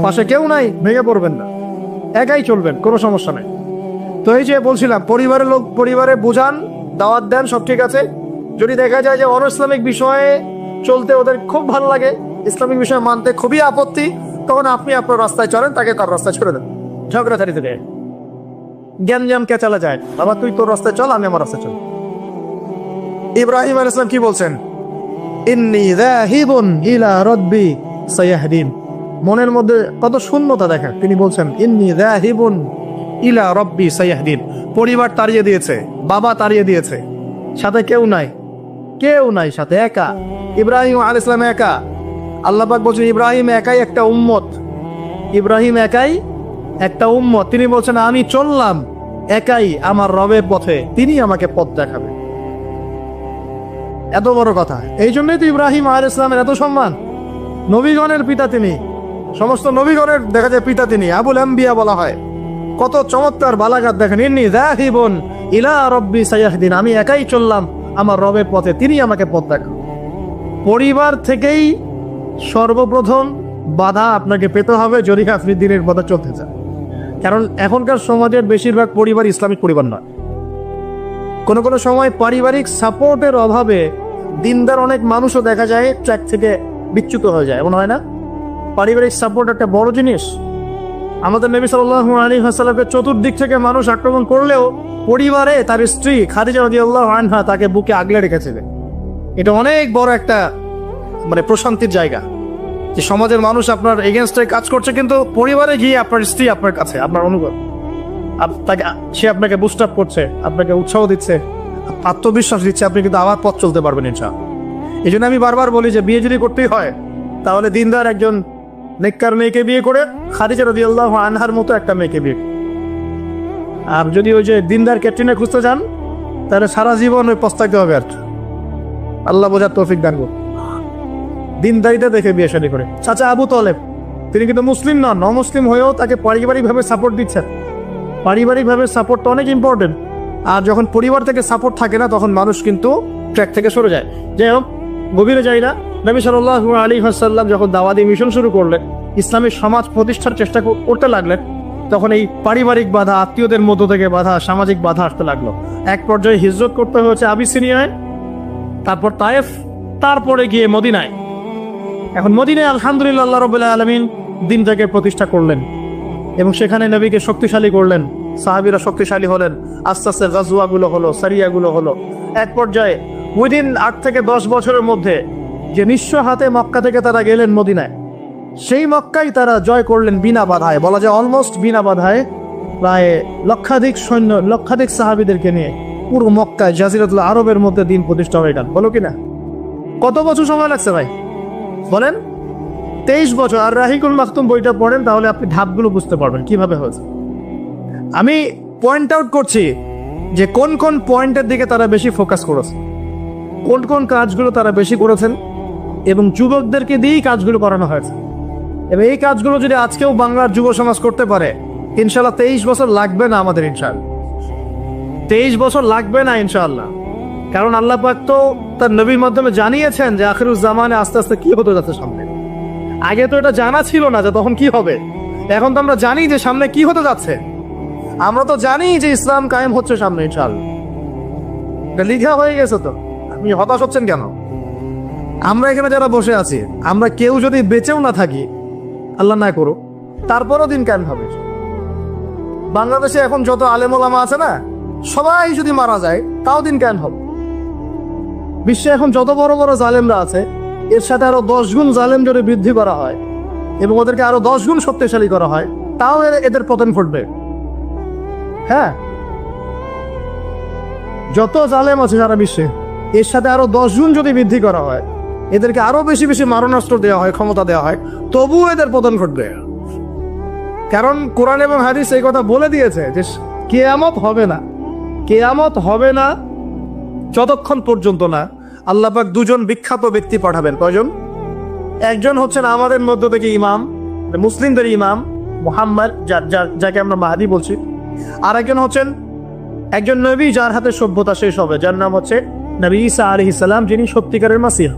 পাশে কেউ নাই, ভেঙে পড়বেন না, একাই চলবেন, কোনো সমস্যা নাই। তো এই যে বলছিলাম, পরিবারের লোক পরিবারে বোঝান, দাওয়াত দেন, সব ঠিক আছে। যদি দেখা যায় যে অন ইসলামিক বিষয়ে চলতে ওদের খুব ভালো লাগে, ইসলামিক বিষয় মানতে খুবই আপত্তি, তখন আপনি আপনার রাস্তায় চলেন, তাকে তার রাস্তায় ছেড়ে দেন। ঝগড়াঝাড়ি থেকে জ্ঞান কে চালা যায়, বাবা তুই তোর রাস্তায় চল, আমি আমার রাস্তায় চল। ইব্রাহিম আলাইহিস সালাম কি বলছেন? ইন্নী যাহিবুন ইলা রাব্বি সায়াহদিন। মনের মধ্যে কত শূন্যতা দেখেন, তিনি বলছেন ইন্নী যাহিবুন ইলা রাব্বি সায়াহদিন। পরিবার তাড়িয়ে দিয়েছে, বাবা তাড়িয়ে দিয়েছে, সাথে কেউ নাই, কেউ নাই সাথে, একা। ইব্রাহিম আলাইহিস সালাম একা। আল্লাহ পাক বলছেন ইব্রাহিম একাই একটা উম্মত, ইব্রাহিম একাই একটা উম্মত। তিনি বলছেন আমি চললাম একাই আমার রবের পথে, তিনি আমাকে পথ দেখাবে। এত বড় কথা। এই জন্যই তো ইব্রাহিম আলাইহিস সালামের এত সম্মান। নবীগণের পিতা তিনি, সমস্ত নবীগণের দেখা যায় পিতা তিনি, আবুল আম্বিয়া বলা হয়। কত চমৎকার বালাগাত দেখেন। ইন্নী যাহিবুন ইলা রাব্বি সায়াহদিন, আমি একাই চললাম আমার রবের পথে, তিনি আমাকে পথ দেখাবেন। পরিবার থেকেই সর্বপ্রথম বাধা আপনাকে পেতে হবে যদি আপনি দিনের পথে চলতে চান। কারণ এখনকার সমাজের বেশিরভাগ পরিবার ইসলামিক পরিবার নয়। কোনো কোনো সময় পারিবারিক সাপোর্টের অভাবে দিনদার অনেক মানুষও দেখা যায় ট্র্যাক থেকে বিচ্যুত হয়ে যায়, এমন হয় না? পারিবারিক সাপোর্ট একটা বড় জিনিস। আমাদের নবী সাল্লাল্লাহু আলাইহি ওয়াসাল্লামের চতুর্দিক থেকে মানুষ আক্রমণ করলেও পরিবারে তার স্ত্রী খাদিজা রাদিয়াল্লাহু আনহা তাকে বুকে আগলে রেখেছিলেন। এটা অনেক বড় একটা প্রশান্তির জায়গা, যে সমাজের মানুষ আপনার এগেনস্টে কাজ করছে, কিন্তু পরিবারে গিয়ে আপনার স্ত্রী আপনার কাছে, আপনার অনুগত, সে আপনাকে বুস্ট আপ করছে, আপনাকে উৎসাহ দিচ্ছে, আত্মবিশ্বাস দিচ্ছে, আপনি কিন্তু আবার পথ চলতে পারবেন ইনশাআল্লাহ। এই জন্য আমি বারবার বলি যে বিয়ে যদি করতেই হয় তাহলে দিনদার একজন নেককার মেয়েকে বিয়ে করে খাদিজা রাদিয়াল্লাহু আনহার মতো একটা মেয়েকে বিয়ে। আর যদি ওই যে দিনদার ক্যাটরিনা খুঁজতে যান তাহলে সারা জীবন ওই পস্তাইতে হবে। আর আল্লাহ বোঝার তৌফিক দান করুন। দিনদারিতা দেখে বিয়ে শাদী করে। চাচা আবু তালেব তিনি কিন্তু মুসলিম নন, নমুসলিম হয়েও তাকে পারিবারিকভাবে সাপোর্ট দিচ্ছেন। পারিবারিকভাবে সাপোর্টটা অনেক ইম্পর্টেন্ট। আর যখন পরিবার থেকে সাপোর্ট থাকে না তখন মানুষ কিন্তু ট্র্যাক থেকে সরে যায়। যাই হোক, গভীরে যাই না। নবী সাল্লাল্লাহু আলাইহি ওয়াসাল্লাম যখন দাওয়াতি মিশন শুরু করলেন, ইসলামিক সমাজ প্রতিষ্ঠার চেষ্টা করতে লাগলেন, তখন এই পারিবারিক বাধা, আত্মীয়দের মধ্য থেকে বাধা, সামাজিক বাধা আসতে লাগলো। এক পর্যায়ে হিজরত করতে হয়েছে আবিসিনিয়ায়, তারপর তায়েফ, তারপরে গিয়ে মদিনায়। এখন মদিনায় আলহামদুলিল্লাহ আল্লাহ রাব্বুল আলামিন দ্বীনটাকে প্রতিষ্ঠা করলেন এবং সেখানে নবীকে শক্তিশালী করলেন, সাহাবীরা শক্তিশালী হলেন, আস্তে আস্তে গাজওয়াগুলো হলো, সারিয়াগুলো হলো। এক পর্যায়ে উইদিন 8 থেকে 10 বছরের মধ্যে যে নিঃস্ব হাতে মক্কা থেকে তারা গেলেন মদিনায়, সেই মক্কাই তারা জয় করলেন বিনা বাধায়, বলা যায় অলমোস্ট বিনা বাধায়। প্রায় লক্ষাধিক সৈন্য, লক্ষাধিক সাহাবীদেরকে নিয়ে পুরো মক্কায়, জাজিরাতুল আরবের মধ্যে দিন প্রতিষ্ঠা হয়ে গেল। বলো কিনা? কত বছর সময় লাগছে ভাই বলেন? 23 বছর। আর রাহিকুল মাকতুম বইটা পড়েন তাহলে আপনি ধাপগুলো বুঝতে পারবেন কিভাবে হয়েছে। আমি পয়েন্ট আউট করছি যে কোন কোন পয়েন্টের দিকে তারা বেশি ফোকাস করেছে, কোন কোন কাজগুলো তারা বেশি করেছেন, এবং যুবকদেরকে দিয়েই কাজগুলো করানো হয়েছে। এবং এই কাজগুলো যদি আজকেও বাংলার যুব সমাজ করতে পারে, ইনশাল্লাহ 23 বছর লাগবে না আমাদের, ইনশাল্লাহ 23 বছর লাগবে না ইনশাআল্লাহ। কারণ আল্লাহ পাক তো তার নবীর মাধ্যমে জানিয়েছেন যে আখিরুজ জামানে আস্তে আস্তে কি হতে যাচ্ছে সামনে। আগে তো এটা জানা ছিল না যে তখন কি হবে। এখন তো আমরা জানি যে সামনে কি হতে যাচ্ছে। আমরা তো জানি যে ইসলাম কায়েম হচ্ছে সামনে ইনশাআল্লাহ, এটা লিখা হয়ে গেছে। তো আপনি হতাশ হচ্ছেন কেন? আমরা এখানে যারা বসে আছি, আমরা কেউ যদি বেঁচেও না থাকি, আল্লাহ না করুক, তারপরও দিন কায়েম হবে। বাংলাদেশে এখন যত আলেম ওলামা আছে না, সবাই যদি মারা যায় তাও দিন কায়েম হবে। বিশ্বে এখন যত বড় বড় জালেমরা আছে, এর সাথে আরো 10 গুণ জালেম যদি বৃদ্ধি করা হয় এবং ওদেরকে আরো 10 গুণ শক্তিশালী করা হয়, তাও এদের পতন ঘটবে। হ্যাঁ, যত জালেম আছে সারা বিশ্বে, এর সাথে আরো 10 গুণ যদি বৃদ্ধি করা হয়, এদেরকে আরো বেশি বেশি মারণাস্ত্র দেওয়া হয়, ক্ষমতা দেওয়া হয়, তবুও এদের পতন ঘটবে। কারণ কোরআন এবং হাদিস এই কথা বলে দিয়েছে যে কিয়ামত হবে না, কিয়ামত হবে না যতক্ষণ পর্যন্ত না আল্লাহ পাক 2 জন বিখ্যাত ব্যক্তি পাঠাবেন। কয়জন? একজন হচ্ছেন আমাদের মধ্য থেকে ইমাম, মুসলিমদের ইমাম মুহাম্মদ, যাকে আমরা মাহদি বলছি। আর একজন হচ্ছেন একজন নবী যার হাতে সভ্যতা শেষ হবে, যার নাম হচ্ছে নবী ঈসা আলাইহিস সালাম, যিনি সত্যিকারের মাসিহ।